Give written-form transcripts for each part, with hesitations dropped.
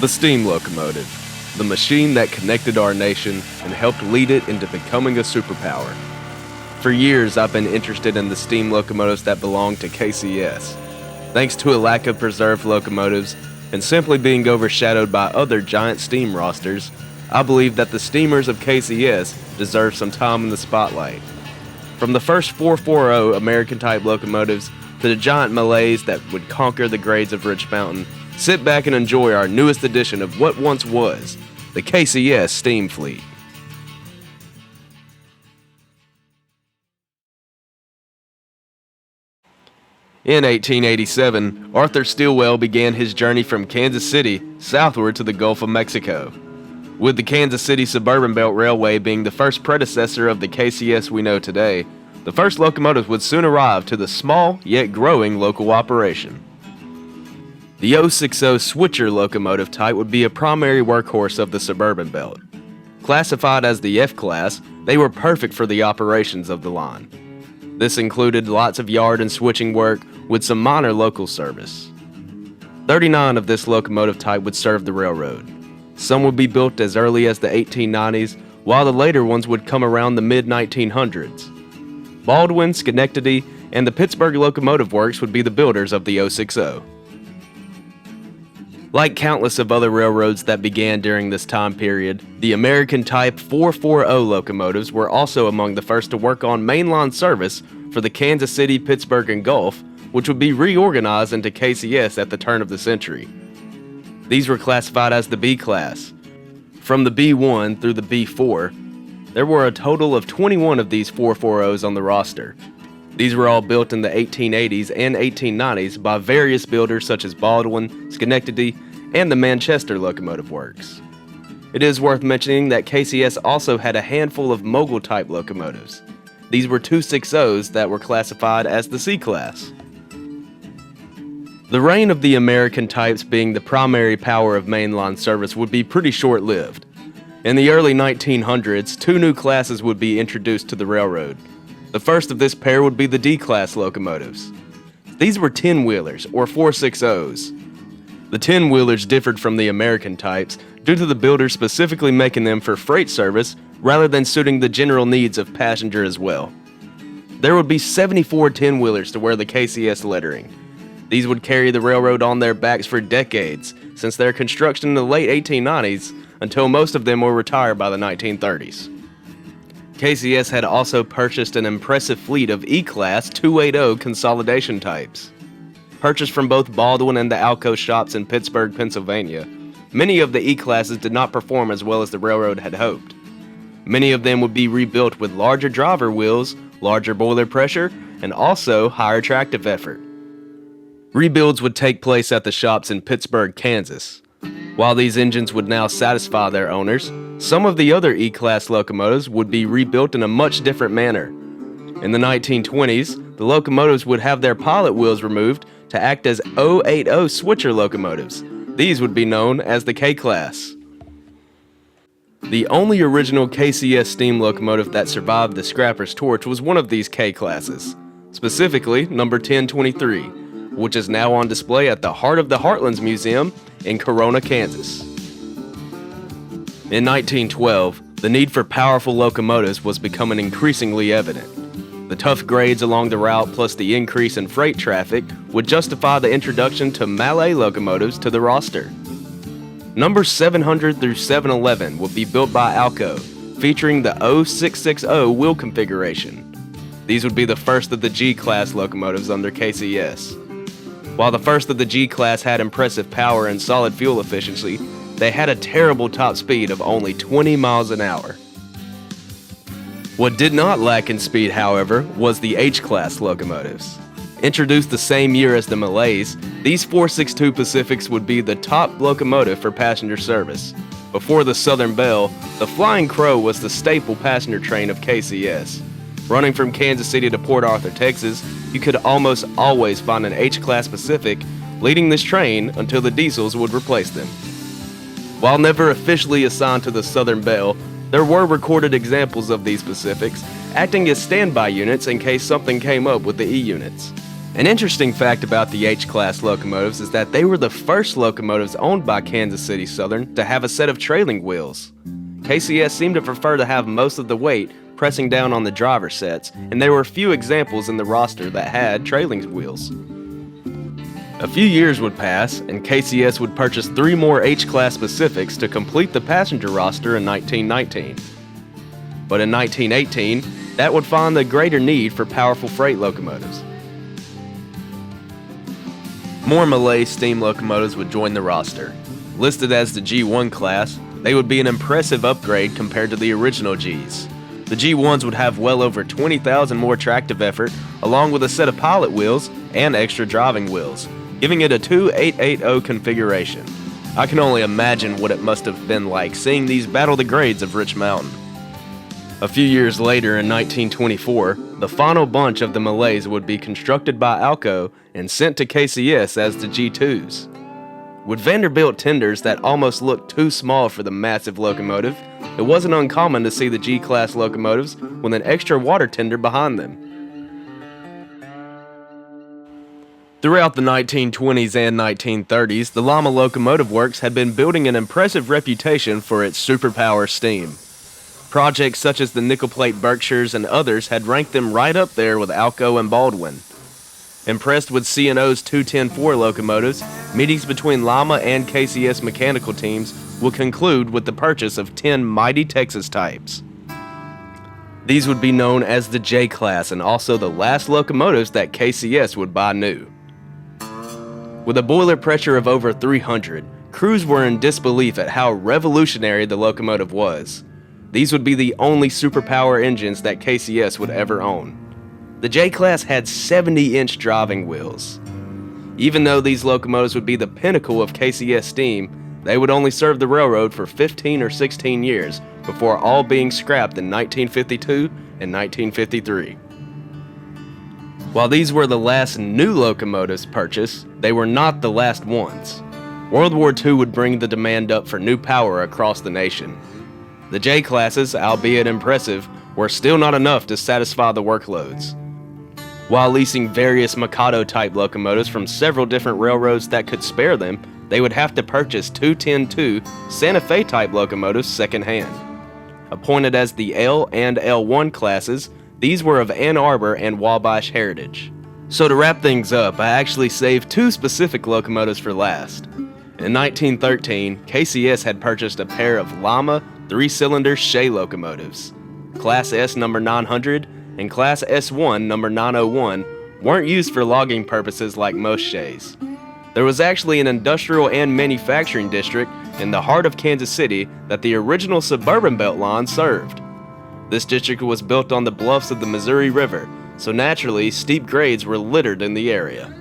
The steam locomotive, the machine that connected our nation and helped lead it into becoming a superpower. For years, I've been interested in the steam locomotives that belong to KCS. Thanks to a lack of preserved locomotives and simply being overshadowed by other giant steam rosters, I believe that the steamers of KCS deserve some time in the spotlight. From the first 440 American-type locomotives to the giant Malays that would conquer the grades of Rich Mountain, sit back and enjoy our newest edition of what once was the KCS Steam Fleet. In 1887, Arthur Stilwell began his journey from Kansas City southward to the Gulf of Mexico. With the Kansas City Suburban Belt Railway being the first predecessor of the KCS we know today, the first locomotives would soon arrive to the small yet growing local operation. The 060 switcher locomotive type would be a primary workhorse of the Suburban Belt. Classified as the F class, they were perfect for the operations of the line. This included lots of yard and switching work with some minor local service. 39 of this locomotive type would serve the railroad. Some would be built as early as the 1890s, while the later ones would come around the mid-1900s. Baldwin, Schenectady, and the Pittsburgh Locomotive Works would be the builders of the 060. Like countless of other railroads that began during this time period, the American-type 440 locomotives were also among the first to work on mainline service for the Kansas City, Pittsburgh, and Gulf, which would be reorganized into KCS at the turn of the century. These were classified as the B class. From the B1 through the B4, there were a total of 21 of these 440s on the roster. These were all built in the 1880s and 1890s by various builders such as Baldwin, Schenectady, and the Manchester Locomotive Works. It is worth mentioning that KCS also had a handful of mogul-type locomotives. These were 260s that were classified as the C class. The reign of the American types being the primary power of mainline service would be pretty short-lived. In the early 1900s, two new classes would be introduced to the railroad. The first of this pair would be the D-class locomotives. These were 10-wheelers, or 460s. The 10-wheelers differed from the American types due to the builders specifically making them for freight service rather than suiting the general needs of passenger as well. There would be 74 10-wheelers to wear the KCS lettering. These would carry the railroad on their backs for decades, since their construction in the late 1890s until most of them were retired by the 1930s. KCS had also purchased an impressive fleet of E-Class 280 consolidation types. Purchased from both Baldwin and the Alco shops in Pittsburgh, Pennsylvania, many of the E-Classes did not perform as well as the railroad had hoped. Many of them would be rebuilt with larger driver wheels, larger boiler pressure, and also higher tractive effort. Rebuilds would take place at the shops in Pittsburgh, Kansas. While these engines would now satisfy their owners, some of the other E-Class locomotives would be rebuilt in a much different manner. In the 1920s, the locomotives would have their pilot wheels removed to act as 080 switcher locomotives. These would be known as the K-Class. The only original KCS steam locomotive that survived the scrapper's torch was one of these K-Classes, specifically number 1023, which is now on display at the Heart of the Heartlands Museum in Corona, Kansas. In 1912, the need for powerful locomotives was becoming increasingly evident. The tough grades along the route plus the increase in freight traffic would justify the introduction to Malay locomotives to the roster. Numbers 700 through 711 would be built by Alco, featuring the 0660 wheel configuration. These would be the first of the G-Class locomotives under KCS. While the first of the G-Class had impressive power and solid fuel efficiency, they had a terrible top speed of only 20 miles an hour. What did not lack in speed, however, was the H-Class locomotives. Introduced the same year as the Malays, these 462 Pacifics would be the top locomotive for passenger service. Before the Southern Belle, the Flying Crow was the staple passenger train of KCS. Running from Kansas City to Port Arthur, Texas, you could almost always find an H-Class Pacific leading this train until the diesels would replace them. While never officially assigned to the Southern Belle, there were recorded examples of these Pacifics acting as standby units in case something came up with the E units. An interesting fact about the H-Class locomotives is that they were the first locomotives owned by Kansas City Southern to have a set of trailing wheels. KCS seemed to prefer to have most of the weight pressing down on the driver sets, and there were few examples in the roster that had trailing wheels. A few years would pass, and KCS would purchase 3 more H-Class Pacifics to complete the passenger roster in 1919. But in 1918, that would find a greater need for powerful freight locomotives. More Malay steam locomotives would join the roster. Listed as the G1 class, they would be an impressive upgrade compared to the original Gs. The G1s would have well over 20,000 more tractive effort, along with a set of pilot wheels and extra driving wheels, giving it a 2880 configuration. I can only imagine what it must have been like seeing these battle the grades of Rich Mountain. A few years later, in 1924, the final bunch of the Malays would be constructed by Alco and sent to KCS as the G2s. With Vanderbilt tenders that almost looked too small for the massive locomotive, it wasn't uncommon to see the G-Class locomotives with an extra water tender behind them. Throughout the 1920s and 1930s, the Lama Locomotive Works had been building an impressive reputation for its superpower steam. Projects such as the Nickel Plate Berkshires and others had ranked them right up there with Alco and Baldwin. Impressed with C&O's 210-4 locomotives, meetings between Lama and KCS mechanical teams will conclude with the purchase of 10 mighty Texas types. These would be known as the J-Class and also the last locomotives that KCS would buy new. With a boiler pressure of over 300, crews were in disbelief at how revolutionary the locomotive was. These would be the only superpower engines that KCS would ever own. The J-Class had 70-inch driving wheels. Even though these locomotives would be the pinnacle of KCS steam, they would only serve the railroad for 15 or 16 years before all being scrapped in 1952 and 1953. While these were the last new locomotives purchased, they were not the last ones. World War II would bring the demand up for new power across the nation. The J-Classes, albeit impressive, were still not enough to satisfy the workloads. While leasing various Mikado-type locomotives from several different railroads that could spare them, they would have to purchase 210-2 Santa Fe-type locomotives secondhand. Appointed as the L and L1 classes, these were of Ann Arbor and Wabash heritage. So to wrap things up, I actually saved 2 specific locomotives for last. In 1913, KCS had purchased a pair of Lama 3-cylinder Shay locomotives. Class S number 900 and Class S1 number 901 weren't used for logging purposes like most Shays. There was actually an industrial and manufacturing district in the heart of Kansas City that the original suburban belt line served. This district was built on the bluffs of the Missouri River, so naturally steep grades were littered in the area.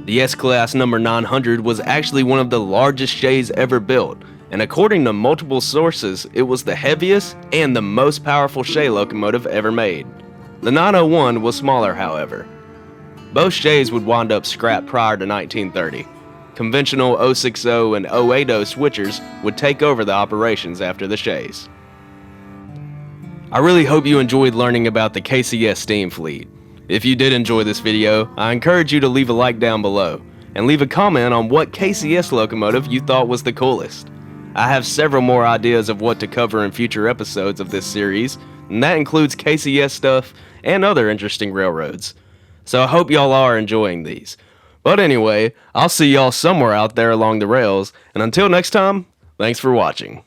The S-Class number 900 was actually one of the largest Shays ever built, and according to multiple sources, it was the heaviest and the most powerful Shay locomotive ever made. The 901 was smaller, however. Both Shays would wind up scrapped prior to 1930. Conventional 060 and 080 switchers would take over the operations after the Shays. I really hope you enjoyed learning about the KCS steam fleet. If you did enjoy this video, I encourage you to leave a like down below, and leave a comment on what KCS locomotive you thought was the coolest. I have several more ideas of what to cover in future episodes of this series, and that includes KCS stuff and other interesting railroads. So I hope y'all are enjoying these. But anyway, I'll see y'all somewhere out there along the rails, and until next time, thanks for watching.